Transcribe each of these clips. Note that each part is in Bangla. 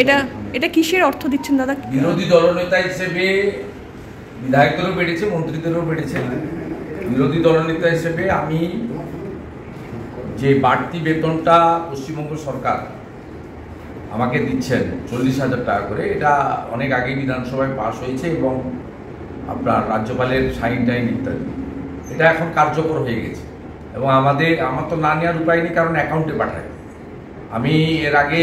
এটা এটা কিসের অর্থ দিচ্ছেন দাদা? বিরোধী দলনেতা হিসেবে বিধায়কদেরও বেড়েছে, মন্ত্রীদেরও বেড়েছে। বিরোধী দলনেতা হিসেবে আমি যে বাড়তি বেতনটা পশ্চিমবঙ্গ সরকার আমাকে দিচ্ছেন 40,000 টাকা করে, এটা অনেক আগে বিধানসভায় পাশ হয়েছে এবং আপনার রাজ্যপালের সাইন টাইন ইত্যাদি, এটা এখন কার্যকর হয়ে গেছে এবং আমার তো না নেওয়ার উপায় নেই, কারণ অ্যাকাউন্টে পাঠায়। আমি এর আগে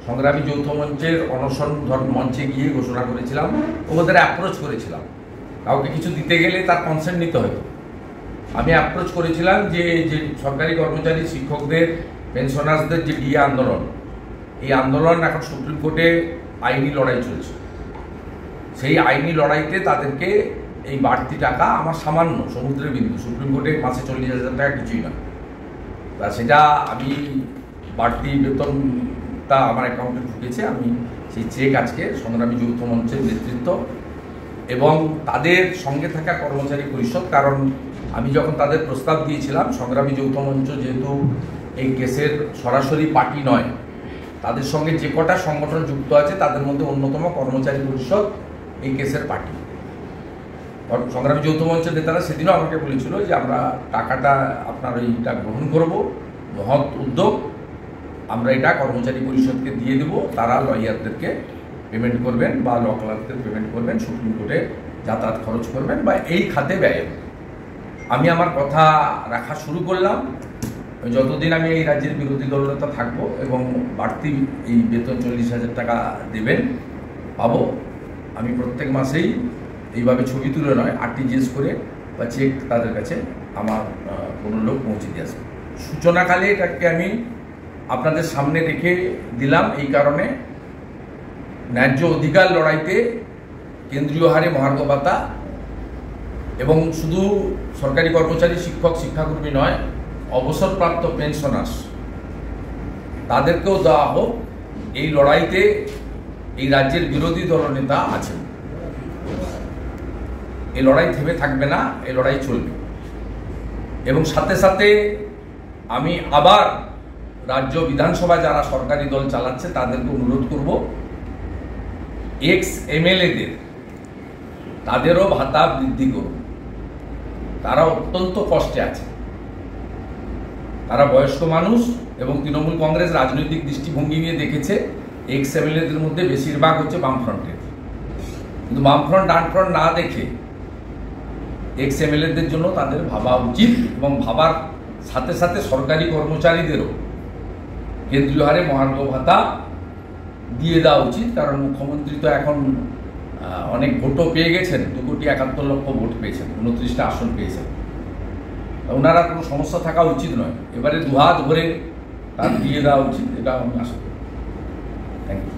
সংগ্রামী যৌথ মঞ্চের অনশন মঞ্চে গিয়ে ঘোষণা করেছিলাম, ওদের অ্যাপ্রোচ করেছিলাম, কাউকে কিছু দিতে গেলে তার কনসেন্ট নিতে হবে। আমি অ্যাপ্রোচ করেছিলাম যে সরকারি কর্মচারী, শিক্ষকদের, পেনশনার্সদের যে ডিএ আন্দোলন, এই আন্দোলন এখন সুপ্রিম কোর্টে আইনি লড়াই চলছে। সেই আইনি লড়াইতে তাদেরকে এই বাড়তি টাকা, আমার সামান্য সমুদ্রের বিন্দু, সুপ্রিম কোর্টে মাসে 40,000 টাকা কিছুই না, তা সেটা আমি বাড়তি বেতনটা আমার অ্যাকাউন্টে ঢুকেছে। আমি সেই চেক আজকে সংগ্রামী যৌথ মঞ্চের নেতৃত্ব এবং তাদের সঙ্গে থাকা কর্মচারী পরিষদ, কারণ আমি যখন তাদের প্রস্তাব দিয়েছিলাম, সংগ্রামী যৌথ মঞ্চ যেহেতু এই কেসের সরাসরি পার্টি নয়, তাদের সঙ্গে যে কটা সংগঠন যুক্ত আছে তাদের মধ্যে অন্যতম কর্মচারী পরিষদ এই কেসের পার্টি। সংগ্রামী যৌথ মঞ্চের নেতারা সেদিনও আমাকে বলেছিল যে আমরা টাকাটা আপনার এইটা গ্রহণ করব, মহৎ উদ্যোগ, আমরা এটা কর্মচারী পরিষদকে দিয়ে দেব, তারা লয়ারদেরকে পেমেন্ট করবেন বা ল ক্লার্কদের পেমেন্ট করবেন, সুপ্রিম কোর্টে যাতায়াত খরচ করবেন বা এই খাতে ব্যয়। আমি আমার কথা রাখা শুরু করলাম, যতদিন আমি এই রাজ্যের বিরোধী দলনেতা থাকবো এবং বাড়তি এই বেতন 40,000 টাকা দেবেন পাবো, আমি প্রত্যেক মাসেই এইভাবে ছবি তুলে নয়, আরটিজিএস করে বা চেক তাদের কাছে আমার কোনো লোক পৌঁছে দিয়ে আসবে। সূচনাকালে এটাকে আমি আপনাদের সামনে রেখে দিলাম এই কারণে, ন্যায্য অধিকার লড়াইতে কেন্দ্রীয় হারে মহার্ঘ ভাতা এবং শুধু সরকারি কর্মচারী, শিক্ষক, শিক্ষাকর্মী নয়, অবসরপ্রাপ্ত পেনশনার্স তাদেরকেও দেওয়া হোক। এই লড়াইতে এই রাজ্যের বিরোধী দলনেতা আছেন, এই লড়াই থেমে থাকবে না, এই লড়াই চলবে। এবং সাথে সাথে আমি আবার রাজ্য বিধানসভা যারা সরকারি দল চালাচ্ছে তাদেরকে অনুরোধ করব, এক্স এমএলএদের তাদেরও ভাতা বৃদ্ধি করুন। তারা অত্যন্ত কষ্টে আছে, তারা বয়স্ক মানুষ এবং তৃণমূল কংগ্রেস রাজনৈতিক দৃষ্টিভঙ্গি নিয়ে দেখেছে এক্স এমএলএদের মধ্যে বেশিরভাগ হচ্ছে বামফ্রন্টের, কিন্তু বামফ্রন্ট ডানফ্রন্ট না দেখে এক্স এমএলএদের জন্য তাদের ভাবা উচিত এবং ভাবার সাথে সাথে সরকারি কর্মচারীদেরও কেন্দ্রীয় হারে মহার্ঘ ভাতা দিয়ে দেওয়া উচিত। কারণ মুখ্যমন্ত্রী তো এখন অনেক ভোটও পেয়ে গেছেন, 2,71,00,000 ভোট পেয়েছেন, 29টা আসন পেয়েছেন, ওনারা কোনো সমস্যা থাকা উচিত নয়। এবারে দুহাত ভরে তার দিয়ে দেওয়া উচিত, এটা আমি আশা করি। Thank you.